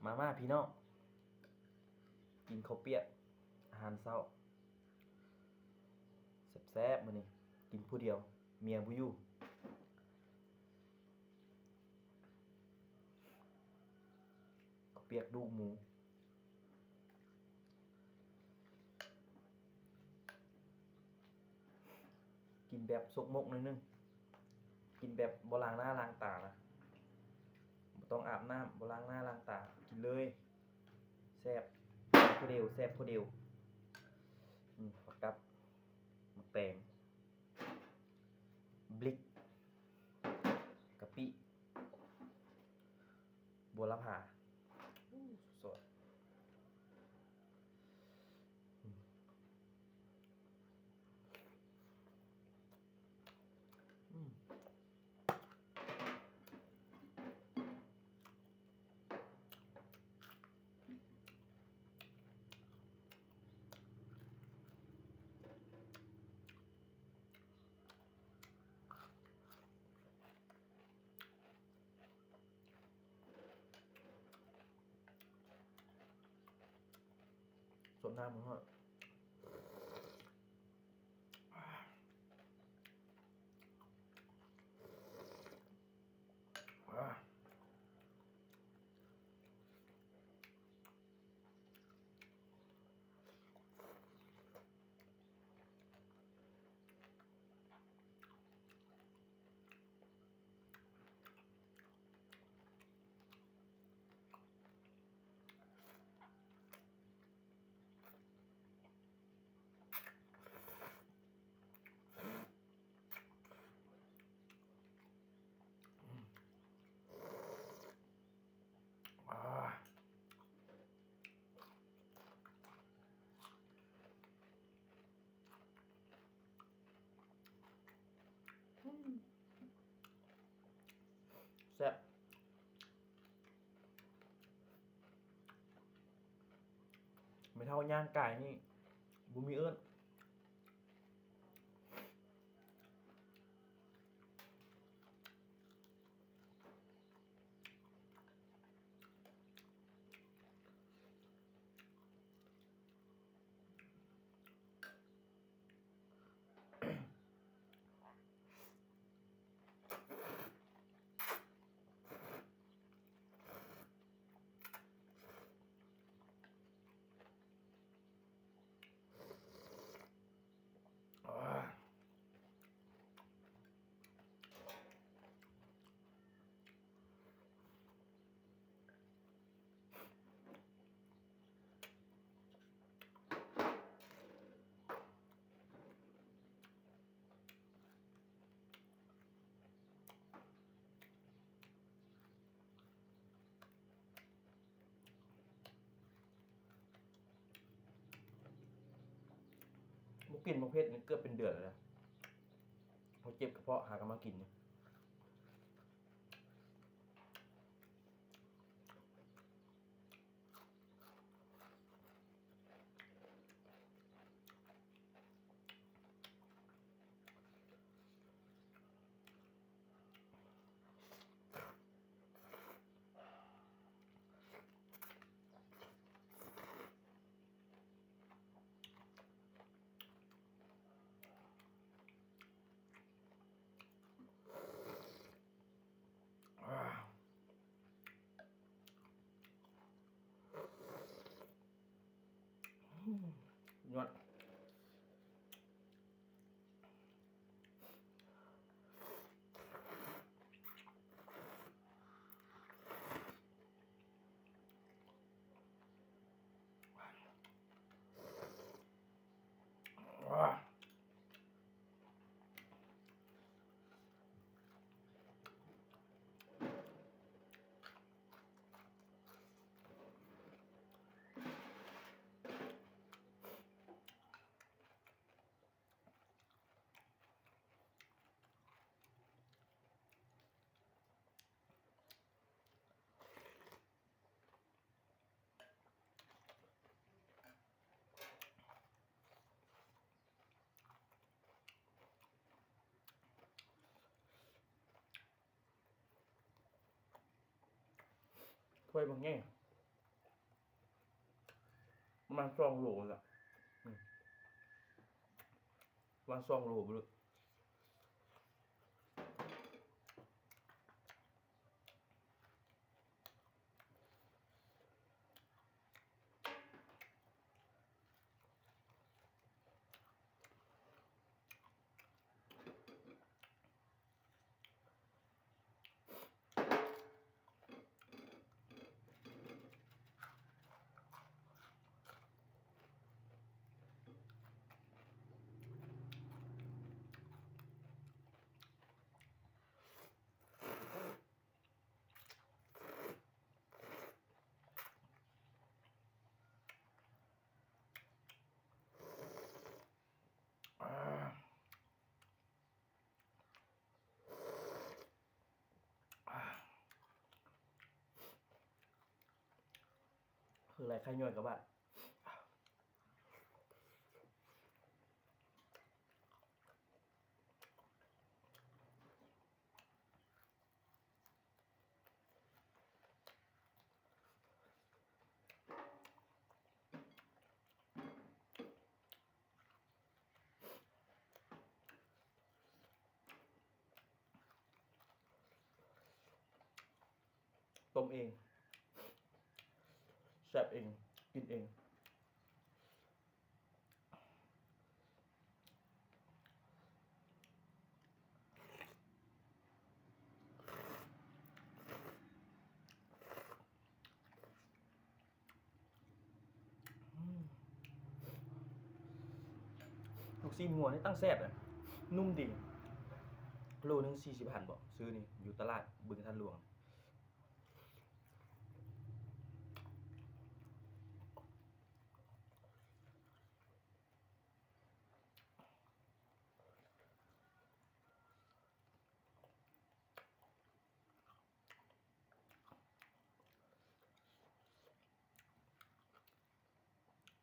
มาพี่น้องกินข้าวเปียกอาหารเช้าแซ่บๆมื้อนี้กินผู้เดียวเมียบ่อยู่ข้าวเปียกดูกหมูกินแบบซกมกหน่อยนึงกินแบบบ่ล้างหน้าล้างตานะบ่ต้องอาบน้ำบ่ล้างหน้าล้างตากินเลยแซ่บผู้เดียวแซ่บผู้เดียวผักกับมะแตงบลิกกะปิบัวละพาสดอืมสดน้ำมันฮะอ่าแซ่บไม่เท่าย่างไก่นี่บ่มีเอิ้นอ่บ่กินประเภทนี้เกือบเป็นเดือนแล้วนะเขาเจ็บกระเพาะหากันมากินเนี่ยอ่ายอดอ่าถ้วยบางแง่ ประมาณ2 โลละประมาณ2 โลบ่รู้คืออะไรใครย่อยกับบ้านต้มเองแซ่บเองกินเองลูกซีนงัวนี่ตั้งแซ่บอ่ะนุ่มดีโลนึง40 บาทบ่ซื้อนี่อยู่ตลาดบึงทันหลวง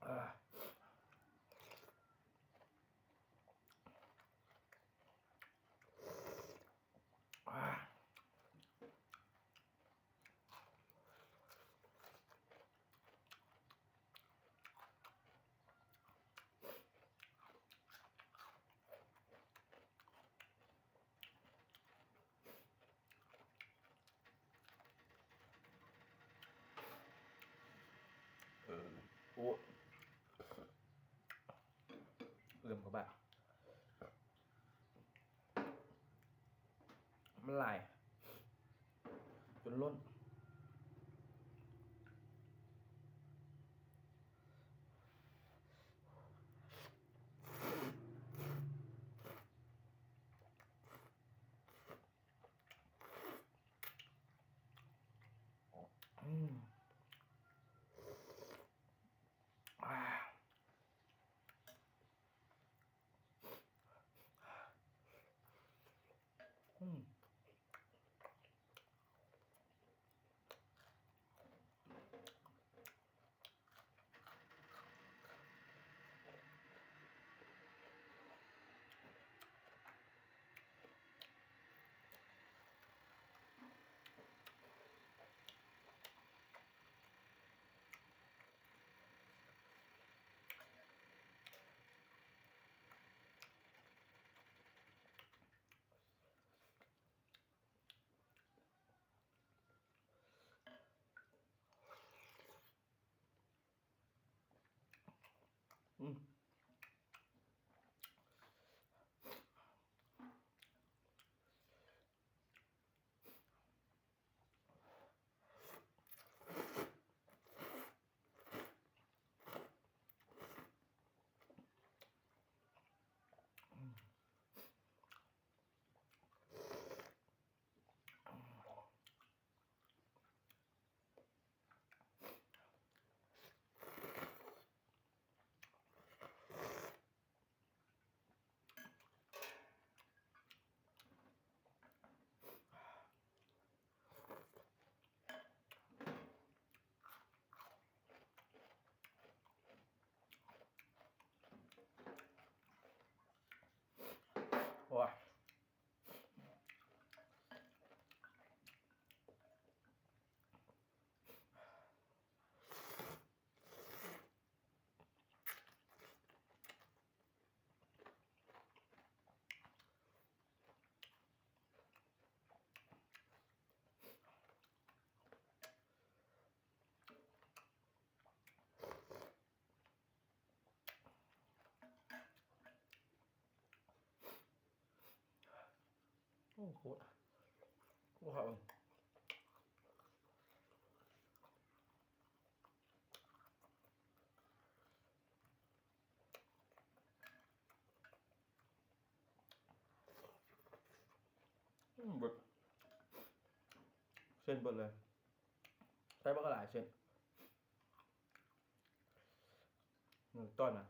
อ่าอ่าโอ้เริ่มกับบ้านมันลายจนล้นอืมอ่าอืมอืม โคตรว้าวเบิดเส้นเบิดเลยใส่บักหลายเส้นหนึ่งต้นอ่ะ